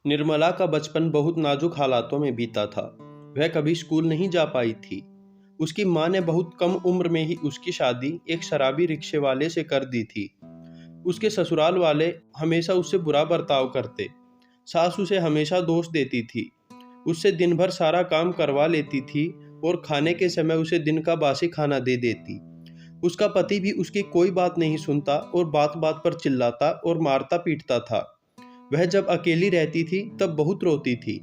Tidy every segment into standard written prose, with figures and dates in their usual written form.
निर्मला का बचपन बहुत नाजुक हालातों में बीता था। वह कभी स्कूल नहीं जा पाई थी। उसकी माँ ने बहुत कम उम्र में ही उसकी शादी एक शराबी रिक्शे वाले से कर दी थी। उसके ससुराल वाले हमेशा उससे बुरा बर्ताव करते। सास उसे हमेशा दोष देती थी। उससे दिन भर सारा काम करवा लेती थी और खाने के समय उसे दिन का बासी खाना दे देती। उसका पति भी उसकी कोई बात नहीं सुनता और बात बात पर चिल्लाता और मारता पीटता था। वह जब अकेली रहती थी तब बहुत रोती थी।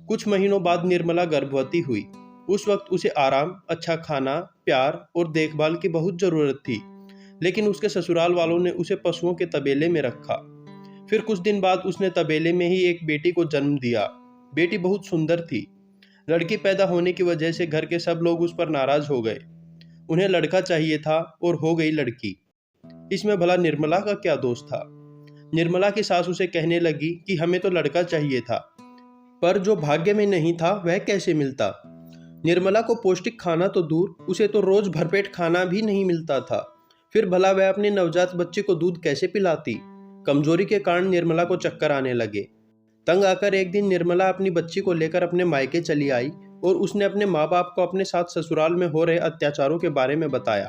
कुछ महीनों बाद निर्मला गर्भवती हुई। उस वक्त उसे आराम, अच्छा खाना, प्यार और देखभाल की बहुत जरूरत थी, लेकिन उसके ससुराल वालों ने उसे पशुओं के तबेले में रखा। फिर कुछ दिन बाद उसने तबेले में ही एक बेटी को जन्म दिया। बेटी बहुत सुंदर थी। लड़की पैदा होने की वजह से घर के सब लोग उस पर नाराज हो गए। उन्हें लड़का चाहिए था और हो गई लड़की। इसमें भला निर्मला का क्या दोष था? निर्मला की सास उसे कहने लगी कि हमें तो लड़का चाहिए था, पर जो भाग्य में नहीं था वह कैसे मिलता। निर्मला को पौष्टिक खाना तो दूर, उसे तो रोज भरपेट खाना भी नहीं मिलता था। फिर भला वह अपने नवजात बच्चे को दूध कैसे पिलाती। कमजोरी के कारण निर्मला को चक्कर आने लगे। तंग आकर एक दिन निर्मला अपनी बच्ची को लेकर अपने मायके चली आई और उसने अपने माँ बाप को अपने साथ ससुराल में हो रहे अत्याचारों के बारे में बताया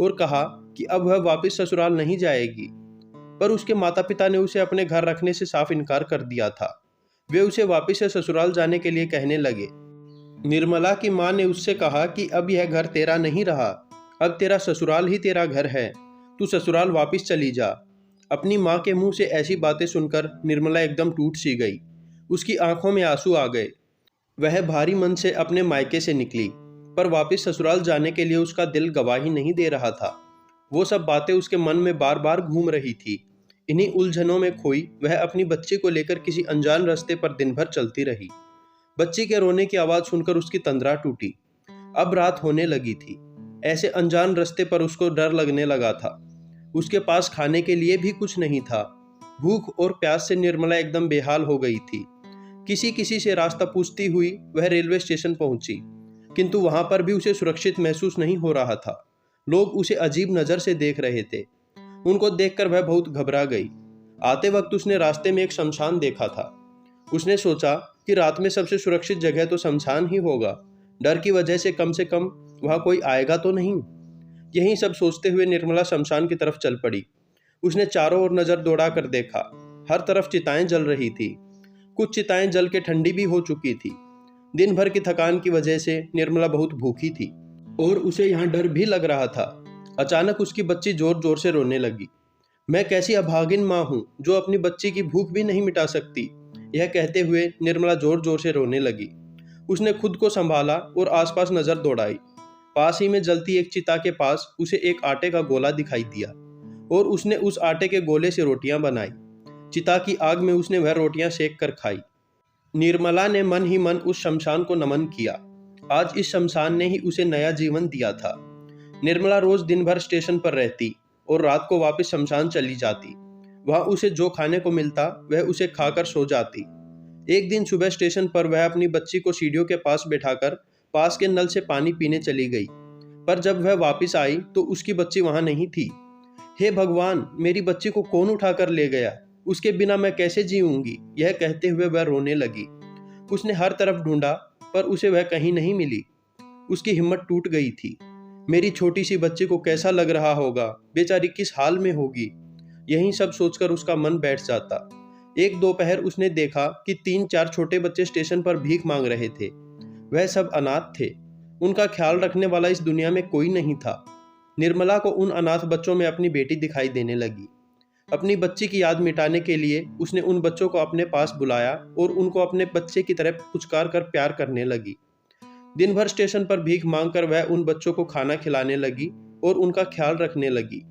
और कहा कि अब वह वापस ससुराल नहीं जाएगी। पर उसके माता पिता ने उसे अपने घर रखने से साफ इनकार कर दिया था। वे उसे वापस से ससुराल जाने के लिए कहने लगे। निर्मला की माँ ने उससे कहा कि अब यह घर तेरा नहीं रहा, अब तेरा ससुराल ही तेरा घर है। तू ससुराल वापस चली जा। अपनी माँ के मुंह से ऐसी बातें सुनकर निर्मला एकदम टूट सी गई। उसकी आंखों में आंसू आ गए। वह भारी मन से अपने मायके से निकली, पर वापस ससुराल जाने के लिए उसका दिल गवाही नहीं दे रहा था। वो सब बातें उसके मन में बार बार घूम रही थी। इन्हीं उलझनों में खोई वह अपनी बच्ची को लेकर किसी अनजान रास्ते पर दिन भर चलती रही। बच्ची के रोने की आवाज सुनकर उसकी तंद्रा टूटी। अब रात होने लगी थी। ऐसे अनजान रास्ते पर उसको डर लगने लगा था। उसके पास खाने के लिए भी कुछ नहीं था। भूख और प्यास से निर्मला एकदम बेहाल हो गई थी। किसी किसी से रास्ता पूछती हुई वह रेलवे स्टेशन पहुंची, किंतु वहां पर भी उसे सुरक्षित महसूस नहीं हो रहा था। लोग उसे अजीब नजर से देख रहे थे। उनको देखकर वह बहुत घबरा गई। आते वक्त उसने रास्ते में एक शमशान देखा था। उसने सोचा कि रात में सबसे सुरक्षित जगह तो शमशान ही होगा। डर की वजह से कम वहां कोई आएगा तो नहीं। यही सब सोचते हुए निर्मला शमशान की तरफ चल पड़ी। उसने चारों ओर नजर दौड़ा कर देखा। हर तरफ चिताएं जल रही थी। कुछ चिताएं जल के ठंडी भी हो चुकी थी। दिन भर की थकान की वजह से निर्मला बहुत भूखी थी और उसे यहाँ डर भी लग रहा था। अचानक उसकी बच्ची जोर जोर से रोने लगी। मैं कैसी अभागिन माँ हूँ जो अपनी बच्ची की भूख भी नहीं मिटा सकती। यह कहते हुए निर्मला जोर जोर से रोने लगी। उसने खुद को संभाला और आसपास नजर दौड़ाई। पास ही में जलती एक चिता के पास उसे एक आटे का गोला दिखाई दिया और उसने उस आटे के गोले से रोटियां बनाई। चिता की आग में उसने वह रोटियां सेक कर खाई। निर्मला ने मन ही मन उस शमशान को नमन किया। आज इस शमशान ने ही उसे नया जीवन दिया था। निर्मला रोज दिन भर स्टेशन पर रहती और रात को वापस शमशान चली जाती। वहां उसे जो खाने को मिलता वह उसे खाकर सो जाती। एक दिन सुबह स्टेशन पर वह अपनी बच्ची को सीढ़ियों के पास बैठाकर पास के नल से पानी पीने चली गई, पर जब वह वापस आई तो उसकी बच्ची वहां नहीं थी। हे भगवान, मेरी बच्ची को कौन उठा कर ले गया? उसके बिना मैं कैसे जीऊंगी? यह कहते हुए वह रोने लगी। उसने हर तरफ ढूंढा, पर उसे वह कहीं नहीं मिली। उसकी हिम्मत टूट गई थी। मेरी छोटी सी बच्ची को कैसा लग रहा होगा, बेचारी किस हाल में होगी। यही सब सोचकर उसका मन बैठ जाता। एक दोपहर उसने देखा कि 3-4 छोटे बच्चे स्टेशन पर भीख मांग रहे थे। वह सब अनाथ थे। उनका ख्याल रखने वाला इस दुनिया में कोई नहीं था। निर्मला को उन अनाथ बच्चों में अपनी बेटी दिखाई देने लगी। अपनी बच्ची की याद मिटाने के लिए उसने उन बच्चों को अपने पास बुलाया और उनको अपने बच्चे की तरह पुचकार कर प्यार करने लगी। दिन भर स्टेशन पर भीख मांगकर वह उन बच्चों को खाना खिलाने लगी और उनका ख्याल रखने लगी।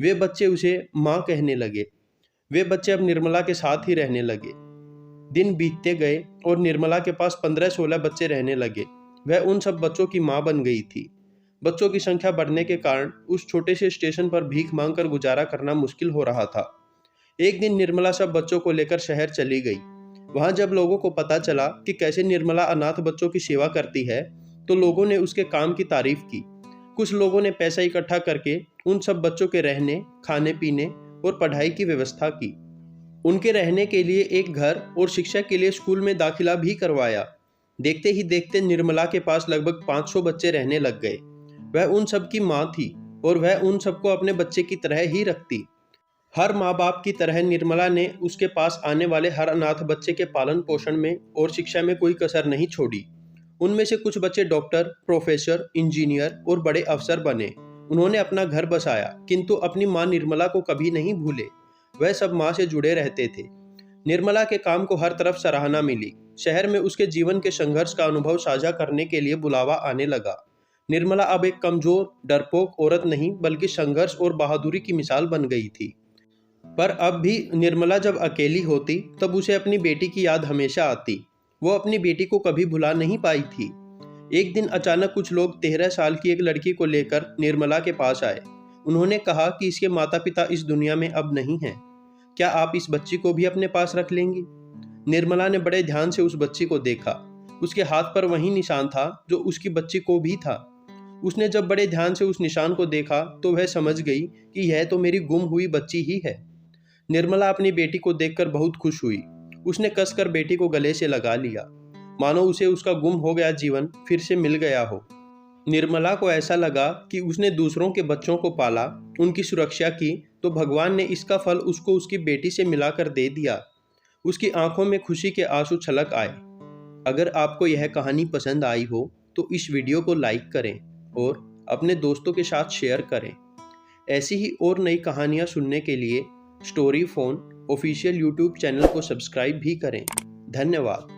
वे बच्चे उसे माँ कहने लगे। वे बच्चे अब निर्मला के साथ ही रहने लगे। दिन बीतते गए और निर्मला के पास 15-16 बच्चे रहने लगे। वह उन सब बच्चों की माँ बन गई थी। बच्चों की संख्या बढ़ने के कारण उस छोटे से स्टेशन पर भीख मांगकर गुजारा करना मुश्किल हो रहा था। एक दिन निर्मला सब बच्चों को लेकर शहर चली गई। वहां जब लोगों को पता चला कि कैसे निर्मला अनाथ बच्चों की सेवा करती है, तो लोगों ने उसके काम की तारीफ की। कुछ लोगों ने पैसा इकट्ठा करके उन सब बच्चों के रहने, खाने पीने और पढ़ाई की व्यवस्था की। उनके रहने के लिए एक घर और शिक्षा के लिए स्कूल में दाखिला भी करवाया। देखते ही देखते निर्मला के पास लगभग 500 बच्चे रहने लग गए। वह उन सब की माँ थी और वह उन सबको अपने बच्चे की तरह ही रखती। हर माँ बाप की तरह निर्मला ने उसके पास आने वाले हर अनाथ बच्चे के पालन पोषण में और शिक्षा में कोई कसर नहीं छोड़ी। उनमें से कुछ बच्चे डॉक्टर, प्रोफेसर, इंजीनियर और बड़े अफसर बने। उन्होंने अपना घर बसाया, किंतु अपनी माँ निर्मला को कभी नहीं भूले। वह सब माँ से जुड़े रहते थे। निर्मला के काम को हर तरफ सराहना मिली। शहर में उसके जीवन के संघर्ष का अनुभव साझा करने के लिए बुलावा आने लगा। निर्मला अब एक कमजोर, डरपोक औरत नहीं बल्कि संघर्ष और बहादुरी की मिसाल बन गई थी। पर अब भी निर्मला जब अकेली होती तब उसे अपनी बेटी की याद हमेशा आती। वो अपनी बेटी को कभी भुला नहीं पाई थी। एक दिन अचानक कुछ लोग 13 साल की एक लड़की को लेकर निर्मला के पास आए। उन्होंने कहा कि इसके माता पिता इस दुनिया में अब नहीं हैं। क्या आप इस बच्ची को भी अपने पास रख लेंगी? निर्मला ने बड़े ध्यान से उस बच्ची को देखा। उसके हाथ पर वही निशान था जो उसकी बच्ची को भी था। उसने जब बड़े ध्यान से उस निशान को देखा तो वह समझ गई कि यह तो मेरी गुम हुई बच्ची ही है। निर्मला अपनी बेटी को देखकर बहुत खुश हुई। उसने कसकर बेटी को गले से लगा लिया, मानो उसे उसका गुम हो गया जीवन फिर से मिल गया हो। निर्मला को ऐसा लगा कि उसने दूसरों के बच्चों को पाला, उनकी सुरक्षा की, तो भगवान ने इसका फल उसको उसकी बेटी से मिलाकर दे दिया। उसकी आंखों में खुशी के आंसू छलक आए। अगर आपको यह कहानी पसंद आई हो तो इस वीडियो को लाइक करें और अपने दोस्तों के साथ शेयर करें। ऐसी ही और नई कहानियाँ सुनने के लिए story phone official YouTube channel को सब्सक्राइब भी करें। धन्यवाद।